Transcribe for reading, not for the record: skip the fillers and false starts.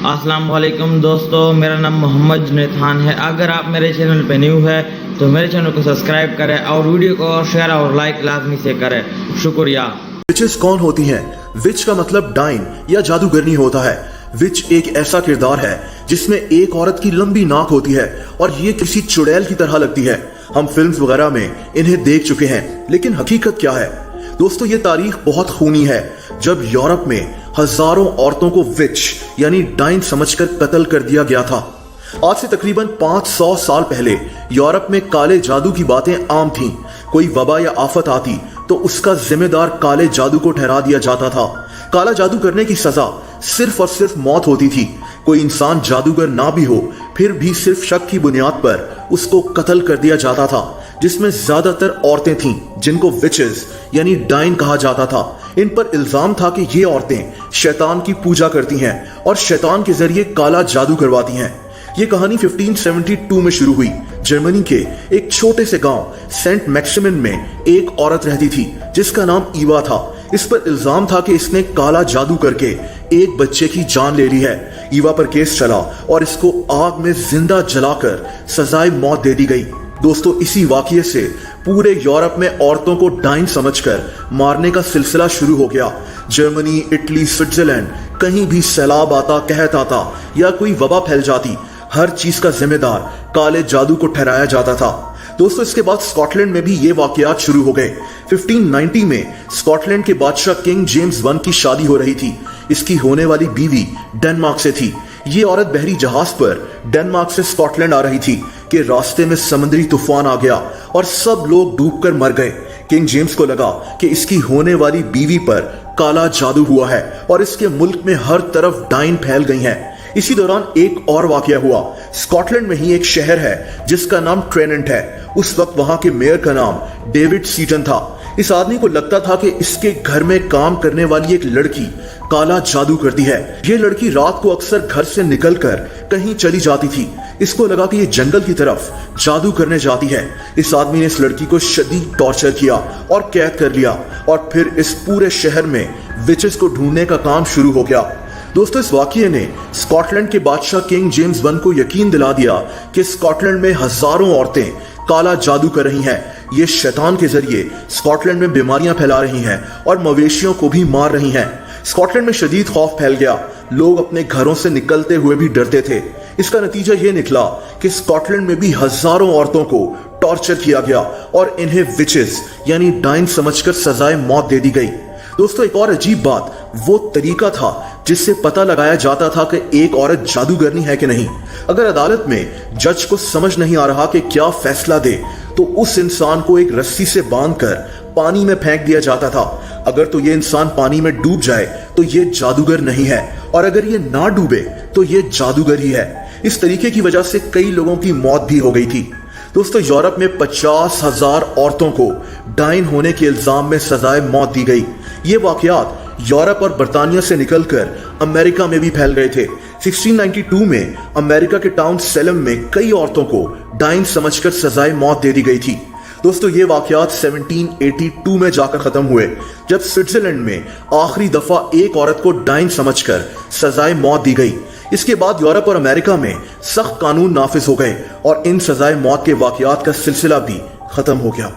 अस्सलाम वालेकुम दोस्तों, मेरा नाम मोहम्मद जुनैद खान है। अगर आप मेरे चैनल पे न्यू है तो मेरे चैनल को सब्सक्राइब करें और वीडियो को शेयर और लाइक लाजमी से करें। शुक्रिया। विचेस कौन होती हैं? विच का मतलब डाइन या जादूगरनी होता है। विच एक ऐसा किरदार है जिसमें एक औरत की लंबी नाक होती है और ये किसी चुड़ैल की तरह लगती है। हम फिल्म्स वगैरह में इन्हें देख चुके हैं, लेकिन हकीकत क्या है? दोस्तों, ये तारीख बहुत खूनी है जब यूरोप में हजारों औरतों को विच यानी डाइन समझकर कत्ल कर दिया गया था। आज से तकरीबन 500 साल पहले यूरोप में काले जादू की बातें आम थीं। कोई वबा या आफत आती तो उसका जिम्मेदार काले जादू को ठहरा दिया जाता था। काला जादू करने की सजा सिर्फ और सिर्फ मौत होती थी। कोई इंसान जादूगर ना भी हो फिर भी सिर्फ शक की बुनियाद पर उसको कत्ल कर दिया जाता था, जिसमें ज्यादातर औरतें थीं जिनको विचेस यानी डाइन कहा जाता था। इन पर इल्जाम था कि ये औरतें शैतान की पूजा करती हैं और शैतान के जरिए काला जादू करवाती हैं। ये कहानी 1572 में शुरू हुई। जर्मनी के एक छोटे से गांव सेंट मैक्सिमिन में एक औरत रहती थी जिसका नाम ईवा था। इस पर इल्जाम था कि इसने काला जादू करके एक बच्चे की जान ले ली है। ईवा पर केस चला और इसको आग में जिंदा जलाकर सजाए मौत दे दी गई। दोस्तों, इसी वाकये से पूरे यूरोप में औरतों को डाइन समझकर मारने का सिलसिला शुरू हो गया। जर्मनी, इटली, स्विट्जरलैंड, कहीं भी सैलाब आता, कहत आता या कोई वबा फैल जाती, हर चीज का जिम्मेदार काले जादू को ठहराया जाता था। दोस्तों, इसके बाद स्कॉटलैंड में भी ये वाकयात शुरू हो गए। 1590 में स्कॉटलैंड के बादशाह किंग जेम्स वन की शादी हो रही थी। इसकी होने वाली बीवी डेनमार्क से थी। ये औरत बहरी जहाज पर डेनमार्क से स्कॉटलैंड आ रही थी कि रास्ते में समुद्री तूफान आ गया और सब लोग डूबकर मर गए। किंग जेम्स को लगा कि इसकी होने वाली बीवी पर काला जादू हुआ है और इसके मुल्क में हर तरफ डाइन फैल गई हैं। इसी दौरान एक और वाकया हुआ। स्कॉटलैंड में ही एक शहर है जिसका नाम ट्रेनेंट है। उस वक्त वहां के मेयर का नाम डेविड सीटन था। इस आदमी को लगता था कि इसके घर में काम करने वाली एक लड़की काला जादू करती है। ये लड़की रात को अक्सर घर से निकलकर कहीं चली जाती थी। इसको लगा कि ये जंगल की तरफ जादू करने जाती है। इस आदमी ने इस लड़की को शदीद टॉर्चर किया और कैद कर लिया और फिर इस पूरे शहर में विचेस को ढूंढने का काम शुरू हो गया। दोस्तों, इस वाकये ने स्कॉटलैंड के बादशाह किंग जेम्स वन को यकीन दिला दिया कि स्कॉटलैंड में हजारों औरतें काला जादू कर रही हैं। ये शैतान के जरिए स्कॉटलैंड में बीमारियां फैला रही हैं और मवेशियों को भी मार रही हैं। स्कॉटलैंड में शदीद खौफ फैल गया। लोग अपने घरों से निकलते हुए भी डरते थे। इसका नतीजा ये निकला कि स्कॉटलैंड में भी हजारों औरतों को टॉर्चर किया गया और इन्हें विचेस यानी डाइन समझकर सजाए मौत दे दी गई। दोस्तों, एक और अजीब बात वो तरीका था जिससे पता लगाया जाता था कि एक औरत जादूगरनी है कि नहीं। अगर अदालत में जज को समझ नहीं आ रहा कि क्या फैसला दे तो उस इंसान को एक रस्सी से बांधकर पानी में फेंक दिया जाता था। अगर तो ये इंसान पानी में डूब जाए तो ये जादूगर नहीं है और अगर ये ना डूबे तो ये जादूगर ही है। इस तरीके की वजह से कई लोगों की मौत भी हो गई थी। दोस्तों, यूरोप में 50,000 औरतों को डाइन होने के इल्जाम में सजाए मौत दी गई। ये वाकयात यूरोप और बर्तानिया से निकलकर अमेरिका में भी फैल गए थे। 1692 में अमेरिका के टाउन सेलम में कई औरतों को डाइन समझकर सजाए मौत दे दी गई थी। दोस्तों, ये वाकयात 1782 में जाकर खत्म हुए जब स्विट्जरलैंड में आखिरी दफा एक औरत को डाइन समझकर सजाए मौत दी गई। इसके बाद यूरोप और अमेरिका में सख्त कानून नाफिज हो गए और इन सजाए मौत के वाकयात का सिलसिला भी खत्म हो गया।